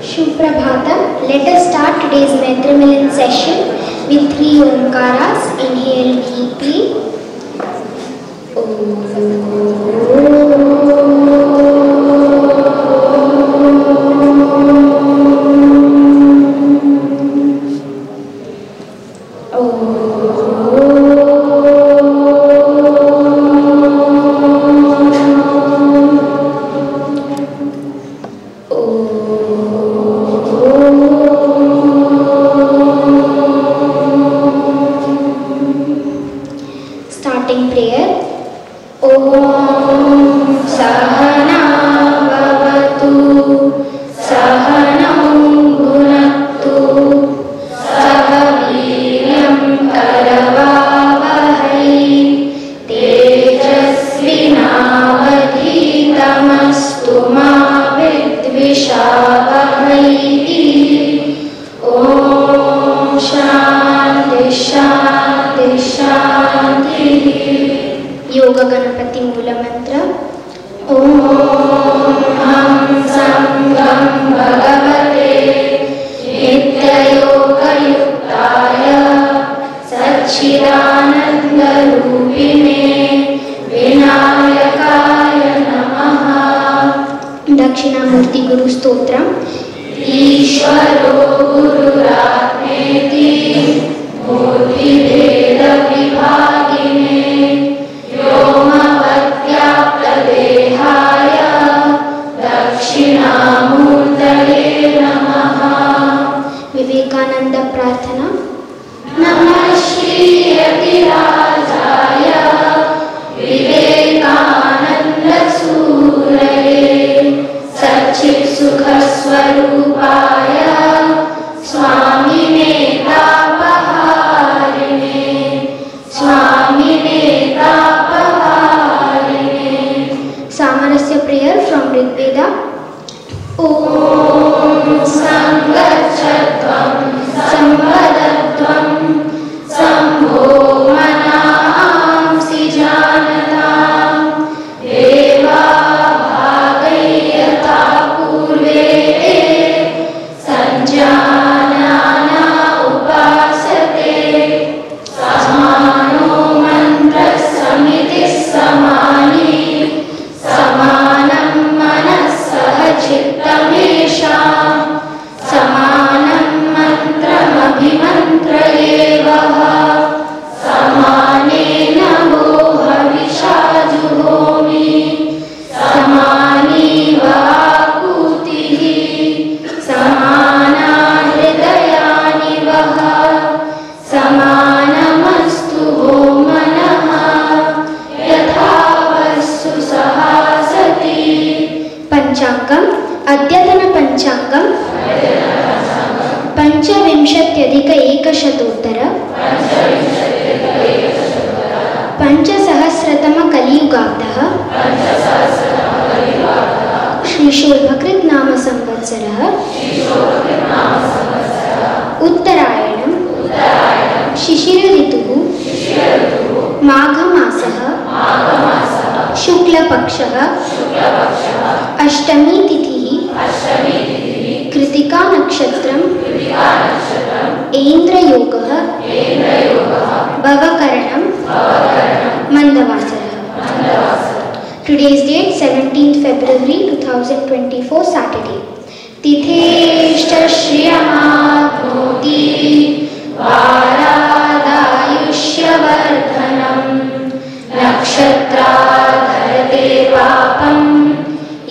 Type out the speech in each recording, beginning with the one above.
Suprabhatam. Let us start today's Maitrimilan session with 3 Omkaras. Inhale deeply. Dakshinamurti गुरु स्तोत्रम। ईश्वरो गुरुरात्मेति मूर्तिभेद विभागिने व्योमवद्व्याप्तदेहाय दक्षिणामूर्तये नमः। विवेकानंद प्रार्थना। नमः श्री यतिराजाय विवेकानंद सूरये सच्चित् सुख स्वरूपाय स्वामिने तापहारिणे सामरस्य प्रेयर फ्रॉम ऋग्वेदा। ओम संगच्छध्वं संवदध्वं संभो मनांसि जानतां देवा भागयता पूर्वे संजानाना उपासते समानो मंत्रः समितिः समानी समानं मनः सह चित्तमेषां समानं मन्त्रमभिमन्त्रयेवः समानेन वो हविषा जुहोमि समानी वाकुतिः समाना हृदयानि वः समानमस्तु वो मनः यथा वस्तु सहासति। पंचांगम। अद्यतन पंचांगम पंचविंशत्यधिक-एकशतोत्तर पंचसहस्रतम कलियुगाब्दः श्रीशोभकृत् नाम संवत्सरः उत्तरायणं शिशिर ऋतुः माघमासः शुक्लपक्षः अष्टमी तिथिः Kritika नक्षत्रं ऐन्द्रयोगः भवकरणं मंदवासरः। Today's date 17th February 2024 Saturday. तिथेश्च श्रियमाप्नोति वारादायुष्यवर्धनम् नक्षत्राधरते पापं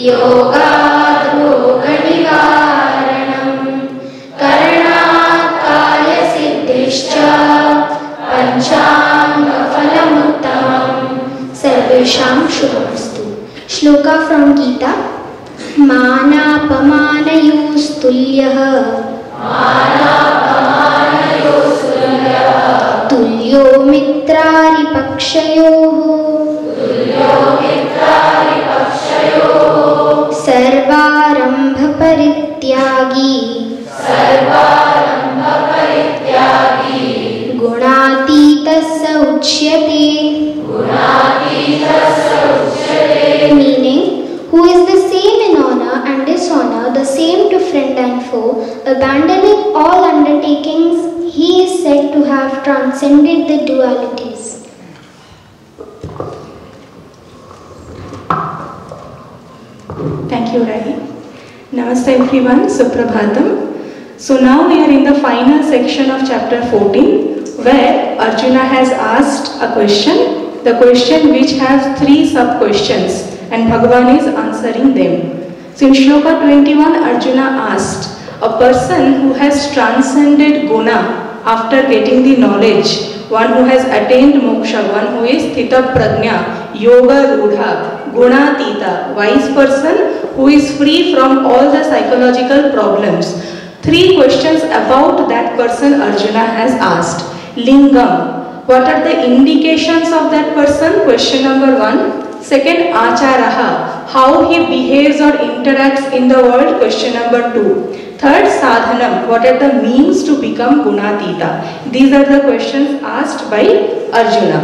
योगाद् रोगनिवारणम् करणात् कार्यसिद्धिश्च पंचांगफलमुत्तमम् सर्वेषां शुभमस्तु। श्लोका फ्रॉम गीता। मानापमानयोस्तुल्यः तुल्यो मित्रारिपक्षयोः सर्वारंभ परित्यागी गुणातीतः स उच्यते। Meaning, who is the same in honor and dishonor, the same to friend and foe, abandoning all undertakings, he is said to have transcended the dualities. Thank you, Rahi. Namaste everyone, Suprabhatam. So now we are in the final section of chapter 14, where Arjuna has asked a question, the question which has 3 sub-questions, and Bhagavan is answering them. So in Shloka 21, Arjuna asked, a person who has transcended guna after getting the knowledge, one who has attained moksha, one who is Sthita Prajna, Yoga Rudha, Gunatita, wise person who is free from all the psychological problems. 3 questions about that person Arjuna has asked. Lingam, what are the indications of that person? Question number 1. Second, Acharaha, how he behaves or interacts in the world. Question number 2. Third, Sadhanam, what are the means to become Gunatita? These are the questions asked by Arjuna.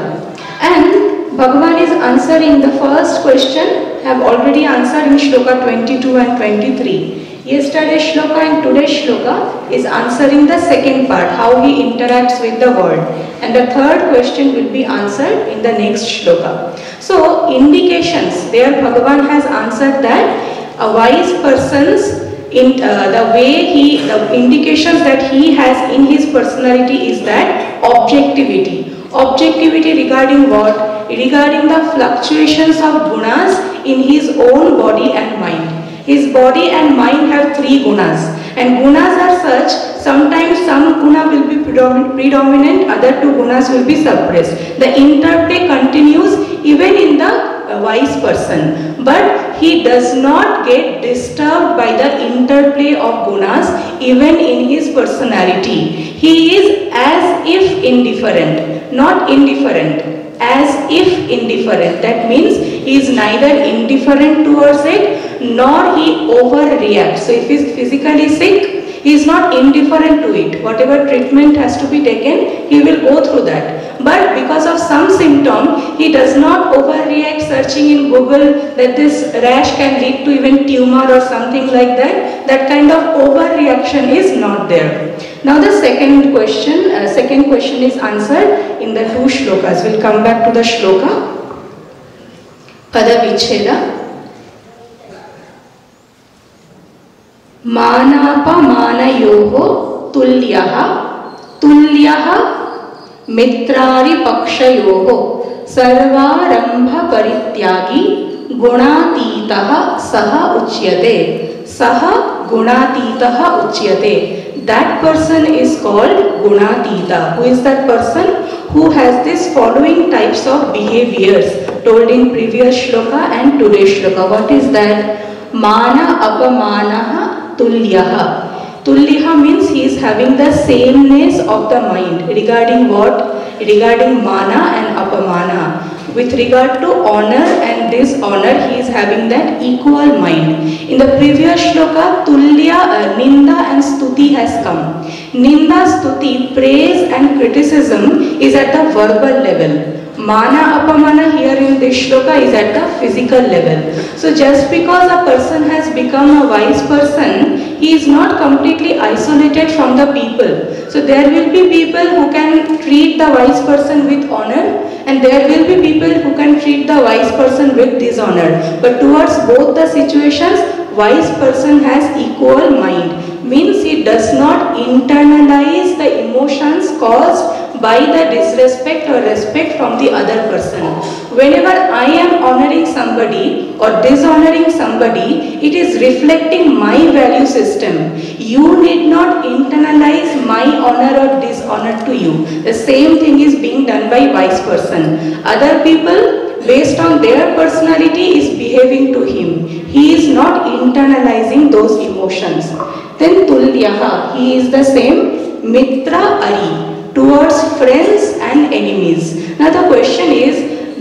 And Bhagavan is answering the first question, have already answered in Shloka 22 and 23. Yesterday's shloka and today's shloka is answering the second part, how he interacts with the world. And the third question will be answered in the next shloka. So, indications, there Bhagavan has answered that a wise person's, the indications that he has in his personality is that objectivity. Objectivity regarding what? Regarding the fluctuations of gunas in his own body and mind. His body and mind have 3 gunas, and gunas are such, sometimes some guna will be predominant, other 2 gunas will be suppressed. The interplay continues even in the wise person, but he does not get disturbed by the interplay of gunas even in his personality. He is as if indifferent, not indifferent. As if indifferent. That means he is neither indifferent towards it nor he overreacts. So if he is physically sick, he is not indifferent to it. Whatever treatment has to be taken, he will go through that. But because of some symptom, he does not overreact searching in Google that this rash can lead to even tumor or something like that. That kind of overreaction is not there. Now the second question is answered in the 2 shlokas. We'll come back to the shloka. Pada Vicheda. Manapamanayoho tulyaha mitrari pakshayoho sarvarambha parityagi gunatitaha saha uchyate. Saha gunatitaha uchyate. That person is called Gunatita. Who is that person? Who has this following types of behaviors told in previous shloka and today's shloka. What is that? Mana apamanaha tulyaha. Tulyaha means he is having the sameness of the mind. Regarding what? Regarding mana and apamana. With regard to honor and dishonor, he is having that equal mind. In the previous shloka, Tulya, Ninda and Stuti has come. Ninda, Stuti, praise and criticism is at the verbal level. Mana, Apamana here in this shloka is at the physical level. So just because a person has become a wise person, he is not completely isolated from the people. So there will be people who can treat the wise person with honor, and there will be people who can treat the wise person with dishonor. But towards both the situations, wise person has equal mind. Means he does not internalize the emotions caused by the disrespect or respect from the other person. Whenever I am honoring somebody or dishonoring somebody, it is reflecting my value system. You need not internalize my honor or dishonor to you. The same thing is being done by wise person. Other people, based on their personality, is behaving to him. He is not internalizing those emotions. Then Tulyaha, he is the same Mitra Ari, towards friends and enemies. Now the question is,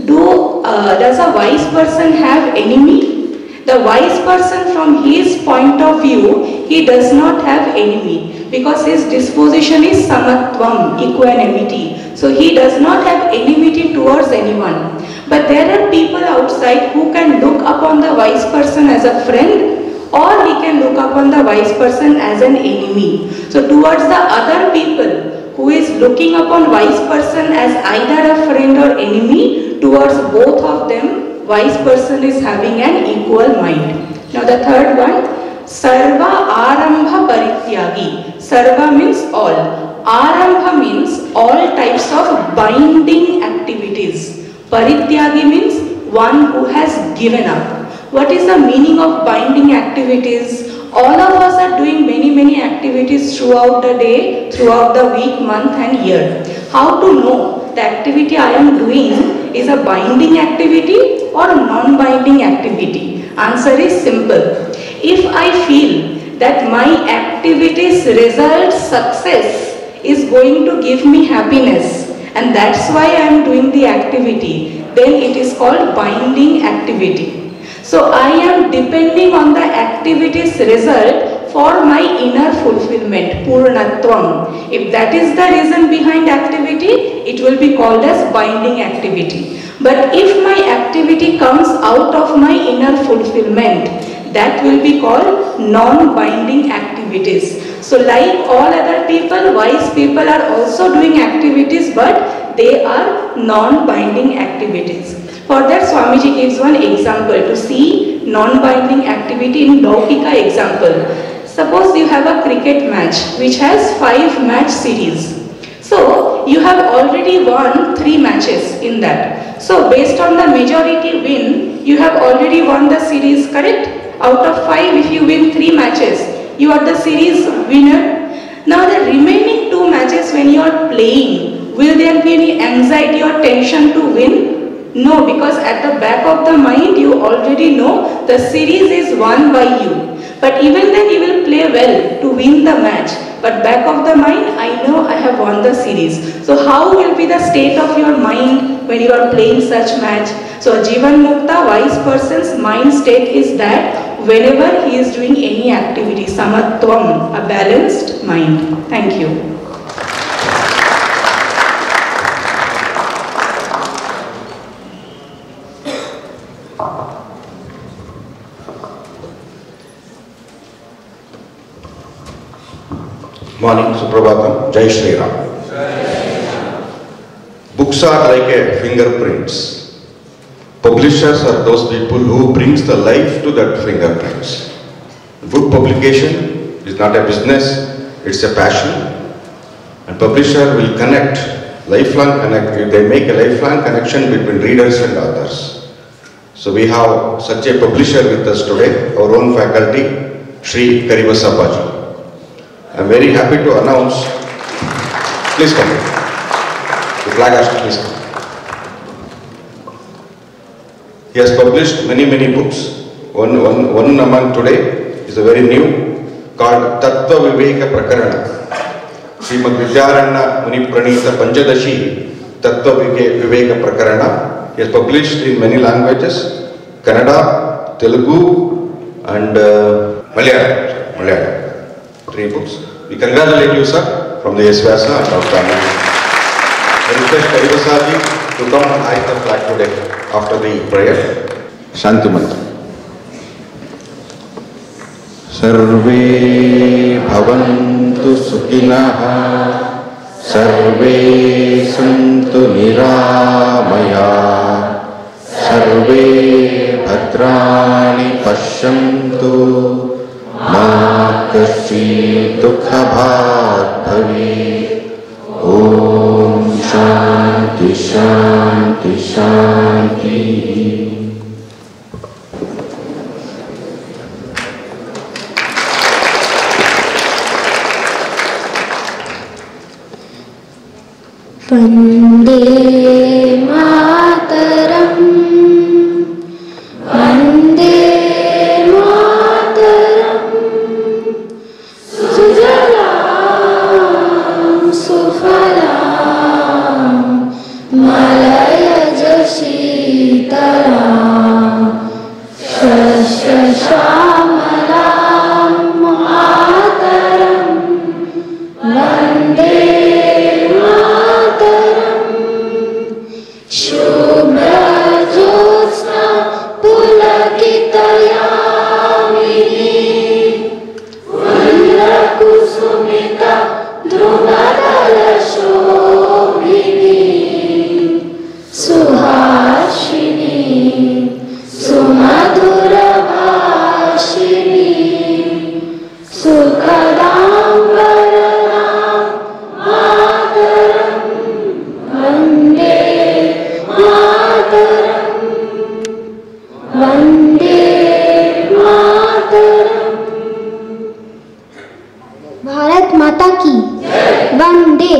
does a wise person have enemy? The wise person, from his point of view, he does not have enemy, because his disposition is samatvam, equanimity. So he does not have enmity towards anyone. But there are people outside who can look upon the wise person as a friend, or he can look upon the wise person as an enemy. So towards the other people who is looking upon wise person as either a friend or enemy, towards both of them, wise person is having an equal mind. Now the third one, Sarva Arambha Parityagi. Sarva means all. Arambha means all types of binding activities. Parityagi means one who has given up. What is the meaning of binding activities? All of us are doing many activities throughout the day, throughout the week, month and year. How to know the activity I am doing is a binding activity or a non-binding activity? Answer is simple. If I feel that my activity's result success is going to give me happiness and that's why I am doing the activity, then it is called binding activity. So I am depending on the activity's result for my inner fulfillment, Purnatvam. If that is the reason behind activity, it will be called as binding activity. But if my activity comes out of my inner fulfillment, that will be called non-binding activities. So like all other people, wise people are also doing activities, but they are non-binding activities. For that, Swamiji gives one example to see non-binding activity in Laukika example. Suppose you have a cricket match which has 5 match series. So you have already won 3 matches in that. So based on the majority win, you have already won the series, correct? Out of 5, if you win 3 matches, you are the series winner. Now the remaining 2 matches when you are playing, will there be any anxiety or tension to win? No, because at the back of the mind you already know the series is won by you. But even then you will play well to win the match. But back of the mind, I know I have won the series. So how will be the state of your mind when you are playing such match? So a Jivan Mukta, wise person's mind state is that whenever he is doing any activity, Samatvam, a balanced mind. Thank you. Morning, Suprabhatam, Jai Shri Ram. Books are like a fingerprints. Publishers are those people who brings the life to that fingerprints. Book publication is not a business, it's a passion. And publisher will connect, lifelong connect, they make a lifelong connection between readers and authors. So we have such a publisher with us today, our own faculty, Shri Karivasabaji. I am very happy to announce, please come here. The flag has to please come. He has published many books. One among today is a very new called Tattva Viveka Prakarana. Srimad Vidyaranya Muni Pranita Panchadashi Tattva Viveka Prakarana. He has published in many languages, Kannada, Telugu and Malayalam. 3 books. We congratulate you, sir, from the Yesvyasa and our family. I request Karivasaji to come and hide the flag today after the prayer. Shanti Mantra. Sarve bhavantu sukhinaha, sarve santu niramaya, sarve bhadrani pashyantu, Ma kashi dukha bhat bhavi. Om Shanti Shanti Shanti. Vande Mataram, Vande Mataram, Sujalam Sufalam, Malayaj Shitaram, Shasya Shamalam Mataram, Vande Mataram. की वंदे